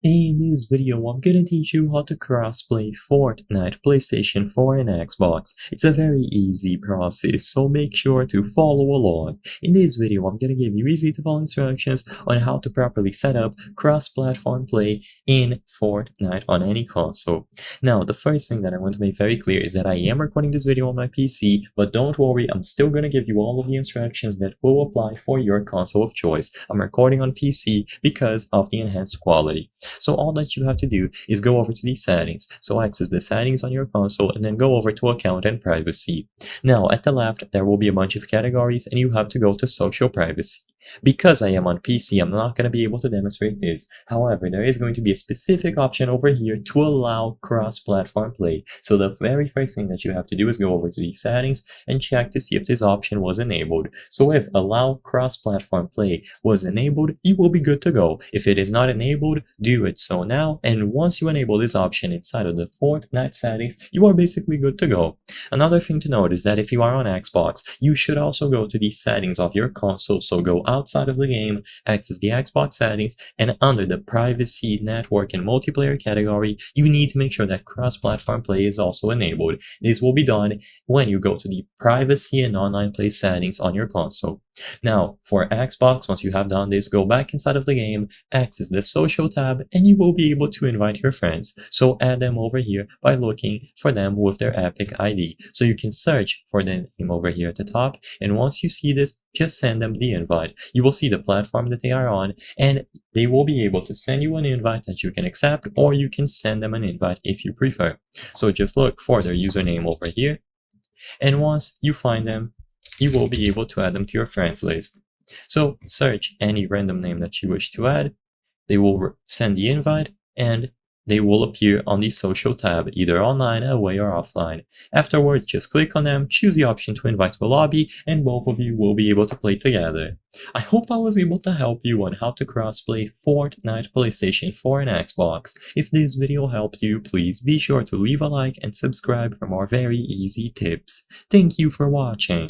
In this video, I'm gonna teach you how to crossplay Fortnite, PlayStation 4 and Xbox. It's a very easy process, so make sure to follow along. In this video, I'm gonna give you easy to follow instructions on how to properly set up cross-platform play in Fortnite on any console. Now, the first thing that I want to make very clear is that I am recording this video on my PC, but don't worry, I'm still gonna give you all of the instructions that will apply for your console of choice. I'm recording on PC because of the enhanced quality. So all that you have to do is go over to the settings. So access the settings on your console and then go over to account and privacy. Now at the left, there will be a bunch of categories and you have to go to social privacy. Because I am on PC, I'm not going to be able to demonstrate this. However, there is going to be a specific option over here to allow cross-platform play. So the very first thing that you have to do is go over to the settings and check to see if this option was enabled. So if allow cross-platform play was enabled, you will be good to go. If it is not enabled, do it so now. And once you enable this option inside of the Fortnite settings, you are basically good to go. Another thing to note is that if you are on Xbox, you should also go to the settings of your console. So go outside of the game, access the Xbox settings, and under the privacy, network, and multiplayer category, you need to make sure that cross-platform play is also enabled. This will be done when you go to the privacy and online play settings on your console. Now, for Xbox, once you have done this, go back inside of the game, access the social tab, and you will be able to invite your friends. So add them over here by looking for them with their Epic ID. So you can search for the name over here at the top, and once you see this, just send them the invite. You will see the platform that they are on, and they will be able to send you an invite that you can accept, or you can send them an invite if you prefer. So just look for their username over here, and once you find them, you will be able to add them to your friends list. So search any random name that you wish to add, they will send the invite, and they will appear on the social tab, either online, away, or offline. Afterwards, just click on them, choose the option to invite to a lobby, and both of you will be able to play together. I hope I was able to help you on how to crossplay Fortnite, PlayStation 4, and Xbox. If this video helped you, please be sure to leave a like and subscribe for more very easy tips. Thank you for watching.